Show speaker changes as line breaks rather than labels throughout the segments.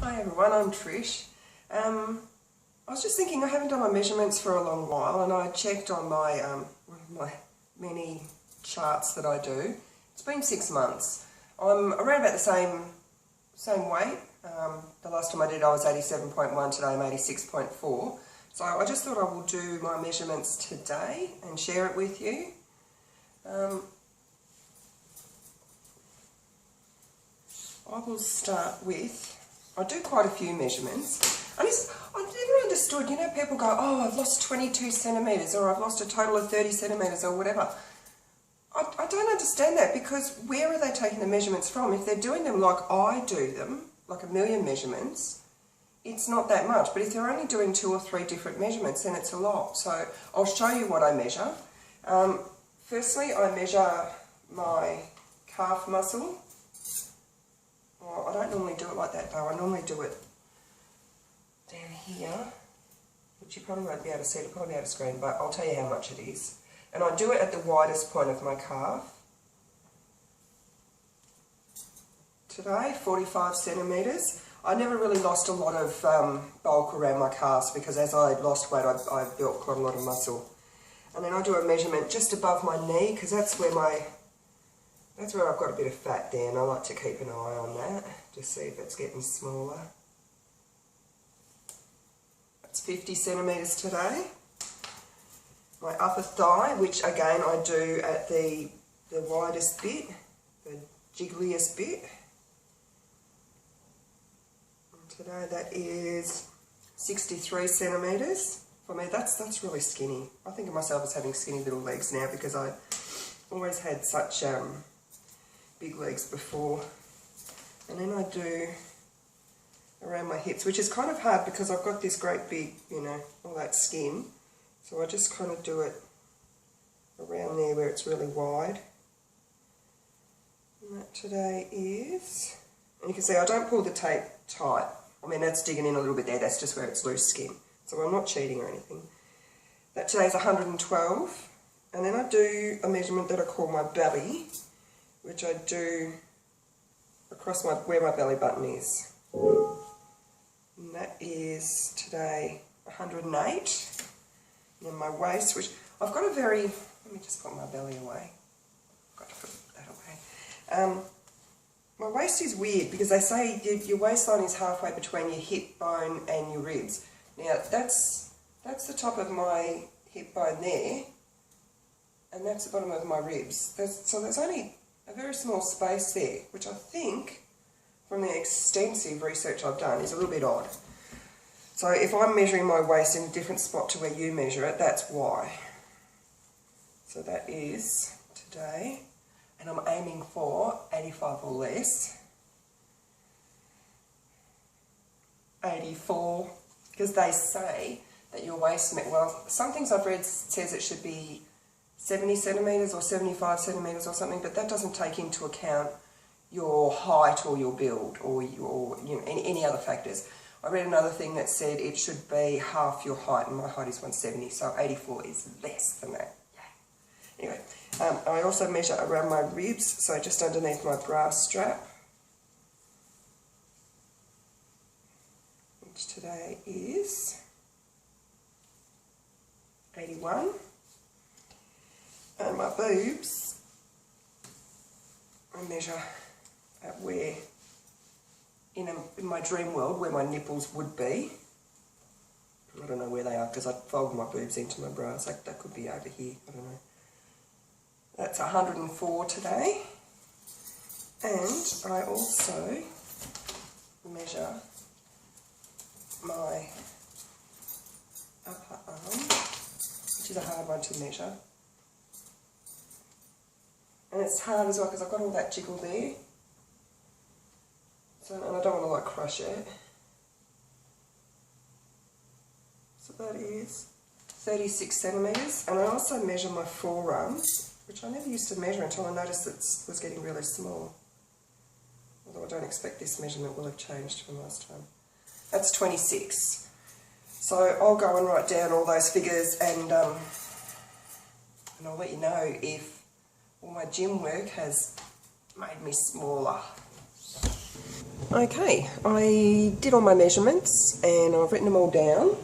Hi everyone, I'm Trish. I was just thinking, I haven't done my measurements for a long while, and I checked on my one of my many charts that I do. It's been 6 months. I'm around about the same weight. The last time I did I was 87.1, today I'm 86.4. So I just thought I will do my measurements today and share it with you. I will start with, I do quite a few measurements. I never understood, you know, people go, oh, I've lost 22 centimetres or I've lost a total of 30 centimetres or whatever. I don't understand that, because where are they taking the measurements from? If they're doing them like I do them, like a million measurements, it's not that much. But if they're only doing 2 or 3 different measurements, then it's a lot. So I'll show you what I measure. Firstly, I measure my calf muscle. Well, I don't normally do it like that though. I normally do it down here, which you probably won't be able to see. It'll probably be out of screen, but I'll tell you how much it is. And I do it at the widest point of my calf. Today, 45 centimetres. I never really lost a lot of bulk around my calves, because as I lost weight, I built quite a lot of muscle. And then I do a measurement just above my knee, because that's where I've got a bit of fat there, and I like to keep an eye on that, just see if it's getting smaller. That's 50 centimetres today. My upper thigh, which again I do at the widest bit, the jiggliest bit. And today that is 63 centimetres. For me, that's really skinny. I think of myself as having skinny little legs now, because I always had such big legs before. And then I do around my hips, which is kind of hard because I've got this great big, you know, all that skin. So I just kind of do it around there where it's really wide. And that today is, and you can see I don't pull the tape tight. I mean, that's digging in a little bit there, that's just where it's loose skin. So I'm not cheating or anything. That today is 112. And then I do a measurement that I call my belly, which I do across where my belly button is. And that is today 108. And then my waist, which I've got a very, let me just put my belly away. I've got to put that away. My waist is weird, because they say your waistline is halfway between your hip bone and your ribs. Now that's the top of my hip bone there, and that's the bottom of my ribs. So there's only a very small space there, which I think, from the extensive research I've done, is a little bit odd. So if I'm measuring my waist in a different spot to where you measure it, that's why. So that is today, and I'm aiming for 85 or less. 84, because they say that your waist, well, some things I've read says it should be 70 centimetres or 75 centimetres or something, but that doesn't take into account your height or your build or your, you know, any other factors. I read another thing that said it should be half your height, and my height is 170, so 84 is less than that. Yeah. Anyway, I also measure around my ribs, so just underneath my bra strap, which today is 81. And my boobs, I measure at where, in my dream world, where my nipples would be. I don't know where they are, because I fold my boobs into my bra, so that could be over here, I don't know. That's 104 today. And I also measure my upper arm, which is a hard one to measure. And it's hard as well, because I've got all that jiggle there. So, and I don't want to like crush it. So that is 36 centimetres. And I also measure my forearms, which I never used to measure until I noticed it was getting really small. Although I don't expect this measurement will have changed from last time. That's 26. So I'll go and write down all those figures, and I'll let you know if all my gym work has made me smaller. Okay, I did all my measurements and I've written them all down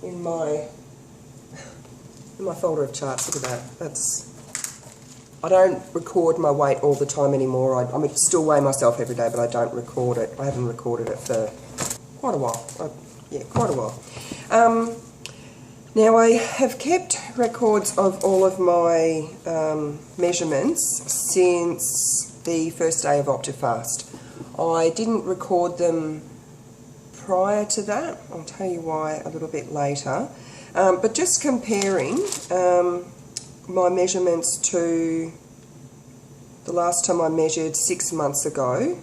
in my folder of charts. Look at that. I don't record my weight all the time anymore. I still weigh myself every day, but I don't record it. I haven't recorded it for quite a while. Quite a while. Now I have kept records of all of my measurements since the first day of Optifast. I didn't record them prior to that. I'll tell you why a little bit later. But just comparing my measurements to the last time I measured 6 months ago,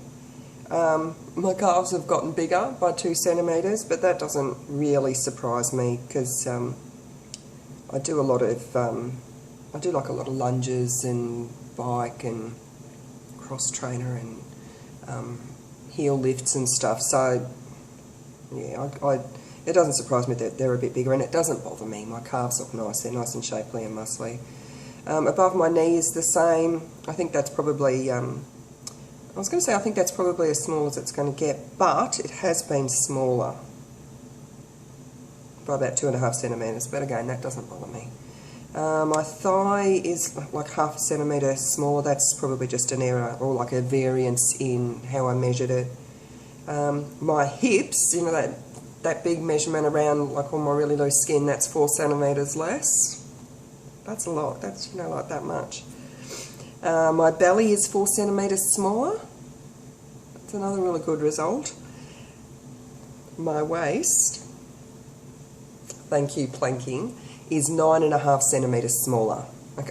my calves have gotten bigger by 2 centimetres, but that doesn't really surprise me because I do a lot of like a lot of lunges and bike and cross trainer and heel lifts and stuff. So yeah, it doesn't surprise me that they're a bit bigger, and it doesn't bother me. My calves look nice; they're nice and shapely and muscly. Above my knee is the same. I think that's probably I was going to say I think that's probably as small as it's going to get, but it has been smaller by about 2.5 centimetres, but again, that doesn't bother me. My thigh is like 0.5 centimetre smaller. That's probably just an error or like a variance in how I measured it. My hips, you know, that big measurement around like all my really loose skin, that's 4 centimetres less. That's a lot. That's, you know, like that much. My belly is 4 centimetres smaller. That's another really good result. My waist, thank you planking, is 9.5 centimetres smaller.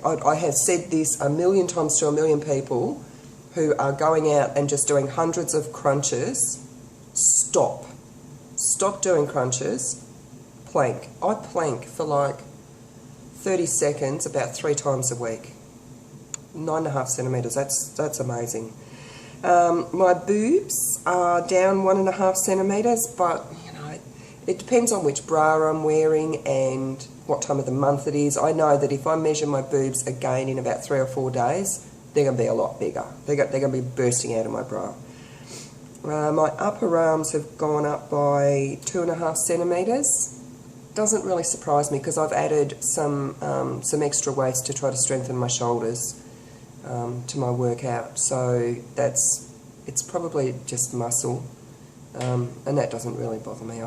I have said this a million times to a million people who are going out and just doing hundreds of crunches. Stop. Stop doing crunches. Plank. I plank for like 30 seconds about 3 times a week. 9.5 centimetres, that's amazing. My boobs are down 1.5 centimetres, but you know, it depends on which bra I'm wearing and what time of the month it is. I know that if I measure my boobs again in about 3 or 4 days, they're going to be a lot bigger. They're going to be bursting out of my bra. My upper arms have gone up by 2.5 centimetres. Doesn't really surprise me because I've added some extra weights to try to strengthen my shoulders to my workout. So it's probably just muscle, and that doesn't really bother me.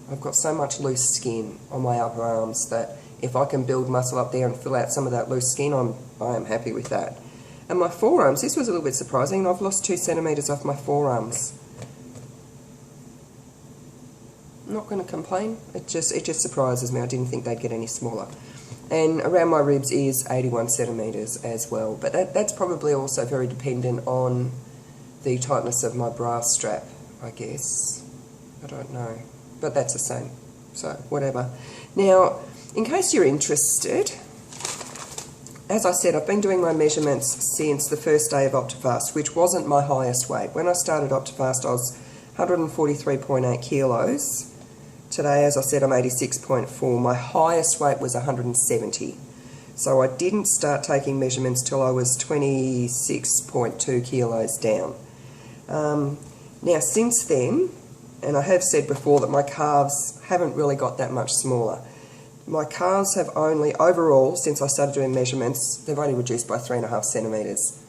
I've got so much loose skin on my upper arms that if I can build muscle up there and fill out some of that loose skin, I am happy with that. And my forearms, this was a little bit surprising. I've lost 2 centimetres off my forearms. I'm not going to complain. It just surprises me. I didn't think they'd get any smaller. And around my ribs is 81 centimetres as well. But that's probably also very dependent on the tightness of my bra strap, I guess. I don't know. But that's the same. So, whatever. Now, in case you're interested, as I said, I've been doing my measurements since the first day of Optifast, which wasn't my highest weight. When I started Optifast, I was 143.8 kilos. Today, as I said, I'm 86.4. My highest weight was 170. So I didn't start taking measurements till I was 26.2 kilos down. Now, since then, and I have said before that my calves haven't really got that much smaller. My calves have only, overall, since I started doing measurements, they've only reduced by 3.5 centimetres.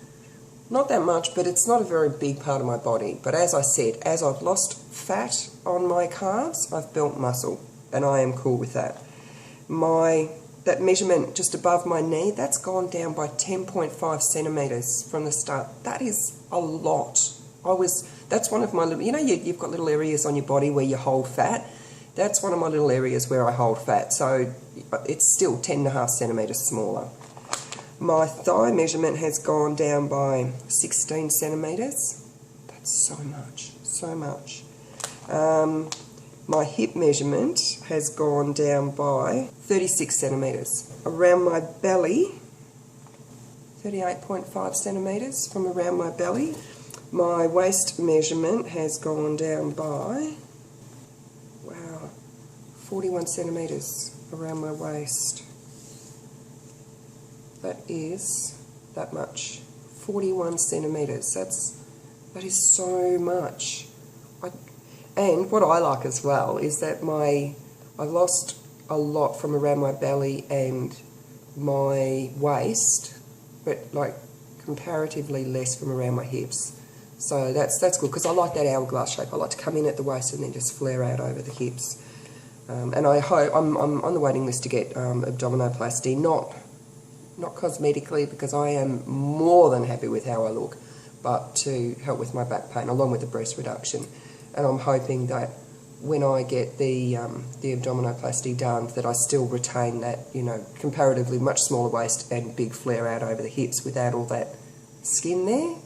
Not that much, but it's not a very big part of my body. But as I said, as I've lost fat on my calves, I've built muscle, and I am cool with that. That measurement just above my knee, that's gone down by 10.5 centimetres from the start. That is a lot. That's one of my little, you know, you've got little areas on your body where you hold fat. That's one of my little areas where I hold fat. So it's still 10.5 centimetres smaller. My thigh measurement has gone down by 16 centimetres. That's so much, so much. My hip measurement has gone down by 36 centimetres. Around my belly, 38.5 centimetres from around my belly. My waist measurement has gone down by, wow, 41 centimetres around my waist. That is that much, 41 centimetres. That is so much. And what I like as well is that I lost a lot from around my belly and my waist, but like comparatively less from around my hips. So that's good, because I like that hourglass shape. I like to come in at the waist and then just flare out over the hips. And I hope I'm on the waiting list to get abdominoplasty, not cosmetically, because I am more than happy with how I look, but to help with my back pain along with the breast reduction. And I'm hoping that when I get the abdominoplasty done, that I still retain that, you know, comparatively much smaller waist and big flare out over the hips without all that skin there.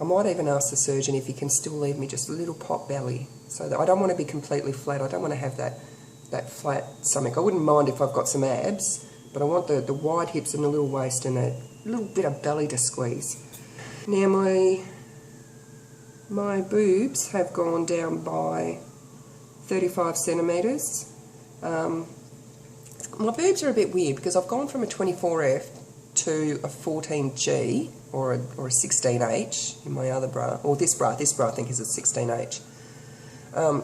I might even ask the surgeon if he can still leave me just a little pot belly, so that I don't want to be completely flat. I don't want to have that flat stomach. I wouldn't mind if I've got some abs, but I want the wide hips and the little waist and a little bit of belly to squeeze. Now my boobs have gone down by 35 centimetres. My boobs are a bit weird because I've gone from a 24F to a 14G or a 16H in my other bra, or this bra I think is a 16H.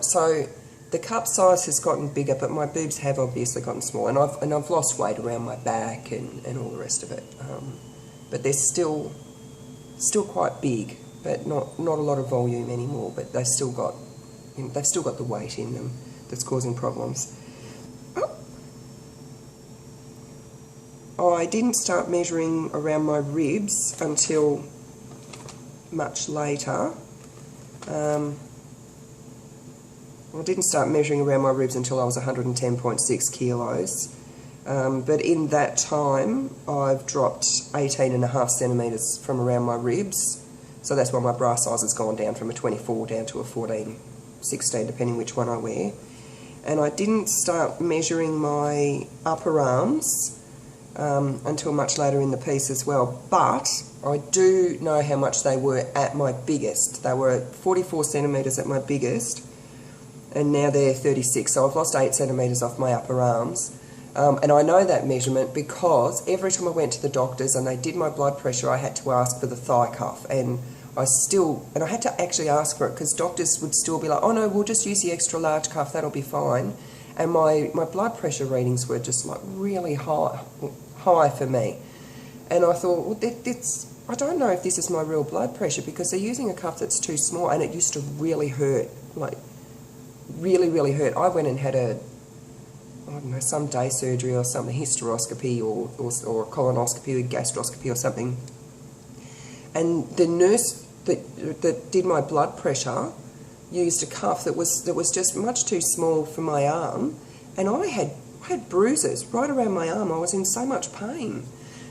So the cup size has gotten bigger, but my boobs have obviously gotten smaller, and I've lost weight around my back and all the rest of it. But they're still quite big, but not a lot of volume anymore. But they've still got the weight in them that's causing problems. I didn't start measuring around my ribs until much later. I didn't start measuring around my ribs until I was 110.6 kilos. But in that time, I've dropped 18.5 centimetres from around my ribs. So that's why my bra size has gone down from a 24 down to a 14, 16, depending which one I wear. And I didn't start measuring my upper arms until much later in the piece as well. But I do know how much they were at my biggest. They were at 44 centimetres at my biggest, and now they're 36. So I've lost 8 centimetres off my upper arms. And I know that measurement because every time I went to the doctors and they did my blood pressure, I had to ask for the thigh cuff. And I had to actually ask for it because doctors would still be like, oh no, we'll just use the extra large cuff, that'll be fine. And my blood pressure readings were just like really high for me. And I thought, well, I don't know if this is my real blood pressure, because they're using a cuff that's too small, and it used to really hurt, like really, really hurt. I went and had I don't know, some day surgery or something, hysteroscopy or a colonoscopy or gastroscopy or something. And the nurse that did my blood pressure used a cuff that was just much too small for my arm, and I had bruises right around my arm. I was in so much pain.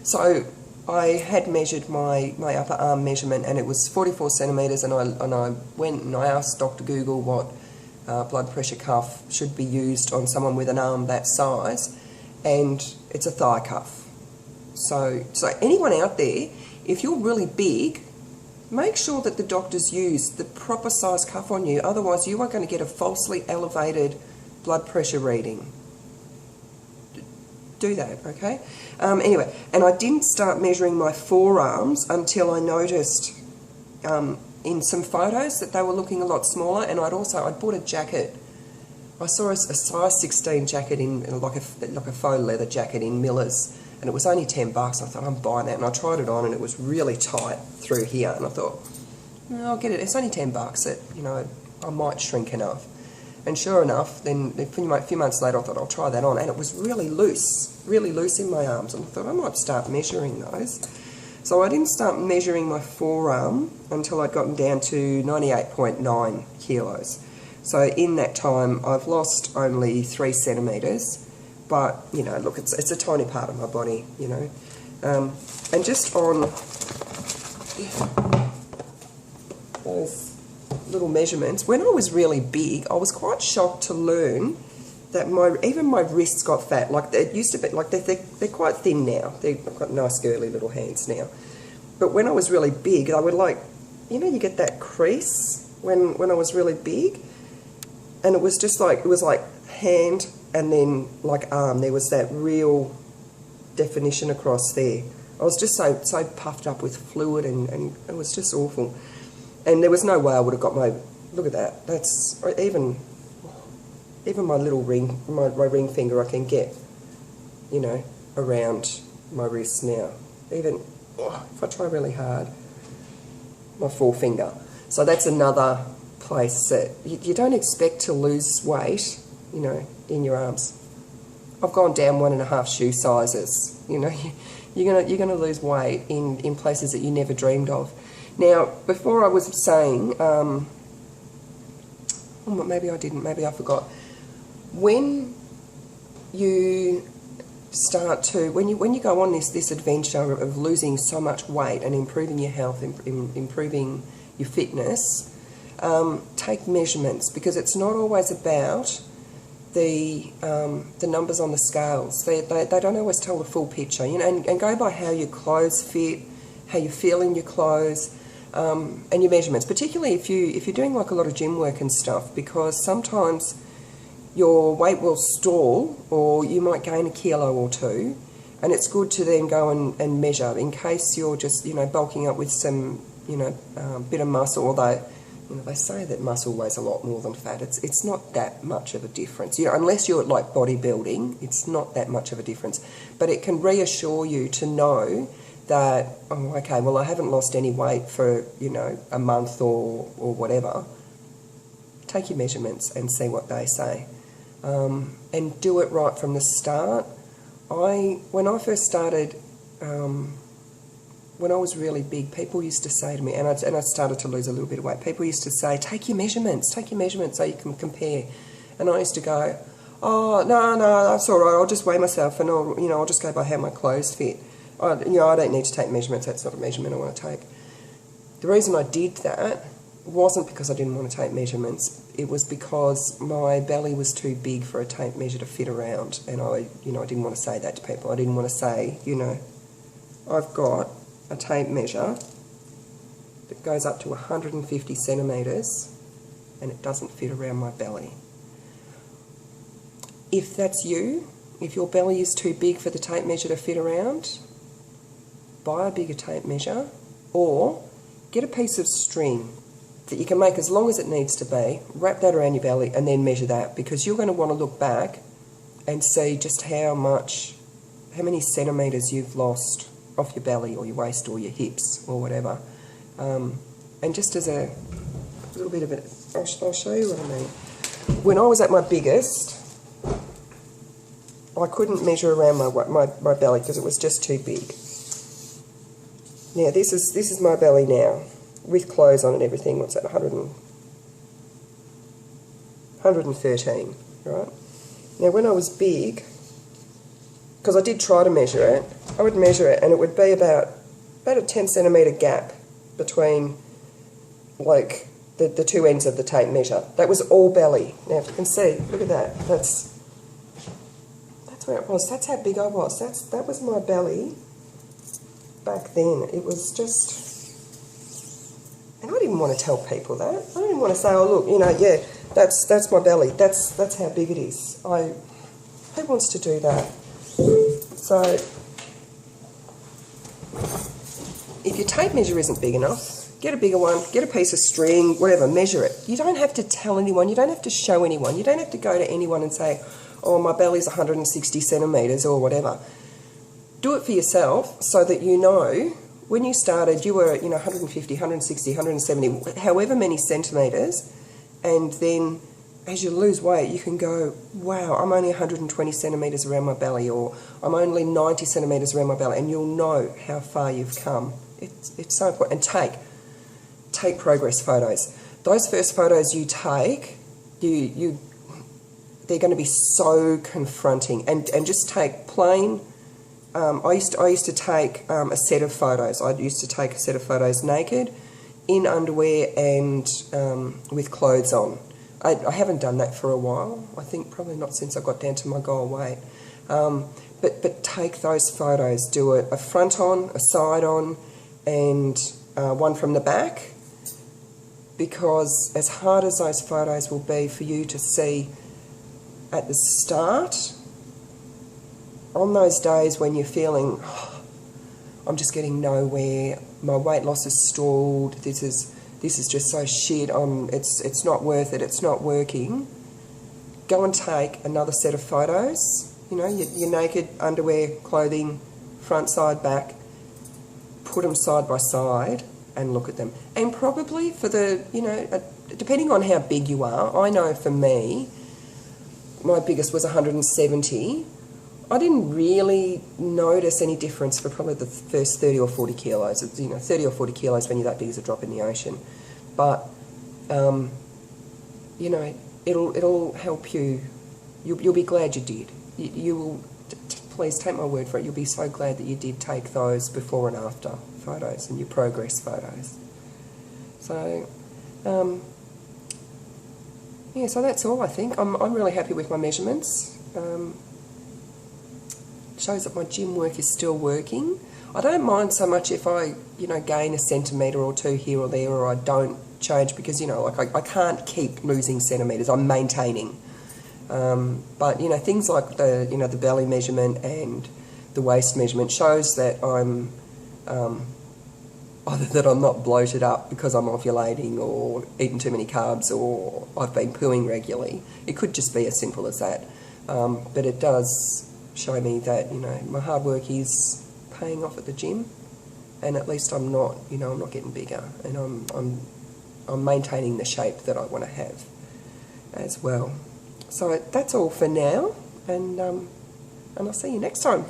So I had measured my upper arm measurement, and it was 44 centimetres, and I went and I asked Dr. Google what blood pressure cuff should be used on someone with an arm that size, and it's a thigh cuff. So anyone out there, if you're really big, make sure that the doctors use the proper size cuff on you, otherwise you are going to get a falsely elevated blood pressure reading. Do that, okay? Anyway, and I didn't start measuring my forearms until I noticed in some photos that they were looking a lot smaller, and I'd bought a jacket. I saw a size 16 jacket in like a faux leather jacket in Miller's, and it was only $10. I thought, I'm buying that, and I tried it on, and it was really tight through here, and I thought, I'll get it. It's only $10. It, I might shrink enough. And sure enough, then a few months later, I thought I'll try that on, and it was really loose in my arms, and I thought I might start measuring those. So I didn't start measuring my forearm until I'd gotten down to 98.9 kilos. So in that time, I've lost only 3 centimetres, but, look, it's a tiny part of my body, And just on those little measurements, when I was really big, I was quite shocked to learn that even my wrists got fat. Like, it used to be, like, they're quite thin now. They've got nice girly little hands now. But when I was really big, I would you get that crease when I was really big, and it was just like, hand and then like arm. There was that real definition across there. I was just so puffed up with fluid, and it was just awful. And there was no way I would have got my, look at that, that's, even my little ring, my ring finger I can get, you know, around my wrist now. Even, if I try really hard, my forefinger. So that's another place that you don't expect to lose weight, you know, in your arms. I've gone down 1.5 shoe sizes, you know. You're gonna lose weight in places that you never dreamed of. Now, before I was saying, maybe I didn't, maybe I forgot. When you start to, when you go on this adventure of losing so much weight and improving your health, improving your fitness, take measurements, because it's not always about the numbers on the scales. They don't always tell the full picture, you know, and go by how your clothes fit, how you feel in your clothes, and your measurements, particularly if you're doing like a lot of gym work and stuff, because sometimes your weight will stall, or you might gain a kilo or two, and it's good to then go and measure in case you're just, you know, bulking up with some, you know, bit of muscle, although, you know, they say that muscle weighs a lot more than fat. It's not that much of a difference. You know, unless you're like bodybuilding, it's not that much of a difference. But it can reassure you to know that, oh, okay, well, I haven't lost any weight for, you know, a month or whatever. Take your measurements and see what they say. And do it right from the start. When I first started, when I was really big, people used to say to me, and I started to lose a little bit of weight, people used to say, take your measurements so you can compare. And I used to go, oh, no, that's all right, I'll just weigh myself, and I'll just go by how my clothes fit. I don't need to take measurements, that's not a measurement I want to take. The reason I did that wasn't because I didn't want to take measurements, it was because my belly was too big for a tape measure to fit around, and I didn't want to say that to people. I didn't want to say, you know, I've got a tape measure that goes up to 150 centimetres and it doesn't fit around my belly. If that's you, if your belly is too big for the tape measure to fit around, buy a bigger tape measure, or get a piece of string that you can make as long as it needs to be, wrap that around your belly and then measure that, because you're going to want to look back and see just how many centimetres you've lost off your belly or your waist or your hips or whatever. And just as a little bit of it, I'll show you what I mean. When I was at my biggest, I couldn't measure around my belly because it was just too big. Now this is my belly now, with clothes on and everything. What's that, 113, right? Now when I was big, because I did try to measure it, I would measure it and it would be about a 10 centimetre gap between like the two ends of the tape measure. That was all belly. Now if you can see, look at that. That's where it was. That's how big I was. That was my belly back then. It was just, and I didn't want to tell people that. I didn't want to say, oh look, you know, yeah, that's my belly. That's how big it is. Who wants to do that? So, if your tape measure isn't big enough, get a bigger one, get a piece of string, whatever, measure it. You don't have to tell anyone, you don't have to show anyone, you don't have to go to anyone and say, oh, my belly's 160 centimetres or whatever. Do it for yourself so that you know, when you started, you were, 150, 160, 170, however many centimetres, and then as you lose weight, you can go, wow, I'm only 120 centimetres around my belly, or I'm only 90 centimetres around my belly, and you'll know how far you've come. It's so important. And take progress photos. Those first photos you take, they're going to be so confronting. And just take plain. I used to take a set of photos. I used to take a set of photos naked, in underwear, and with clothes on. I haven't done that for a while. I think probably not since I got down to my goal weight. But take those photos. Do a front on, a side on, and one from the back. Because as hard as those photos will be for you to see at the start, on those days when you're feeling, oh, I'm just getting nowhere. My weight loss is stalled. This is just so shit. It's not worth it. It's not working. Go and take another set of photos. You know, your naked underwear, clothing, front, side, back. Put them side by side and look at them. And probably for the, you know, depending on how big you are, I know for me, my biggest was 170. I didn't really notice any difference for probably the first 30 or 40 kilos. It's, you know, 30 or 40 kilos when you're that big is a drop in the ocean. But, you know, it'll help you. You'll be glad you did. You will, please take my word for it, you'll be so glad that you did take those before and after photos and your progress photos. So, yeah, so that's all I think. I'm really happy with my measurements. Shows that my gym work is still working. I don't mind so much if I, you know, gain a centimetre or two here or there, or I don't change, because, you know, like I can't keep losing centimetres. I'm maintaining. But, you know, things like the, you know, the belly measurement and the waist measurement shows that I'm either that I'm not bloated up because I'm ovulating or eating too many carbs or I've been pooing regularly. It could just be as simple as that. But it does show me that, you know, my hard work is paying off at the gym, and at least I'm not, you know, I'm not getting bigger, and I'm maintaining the shape that I want to have as well. So that's all for now, and I'll see you next time.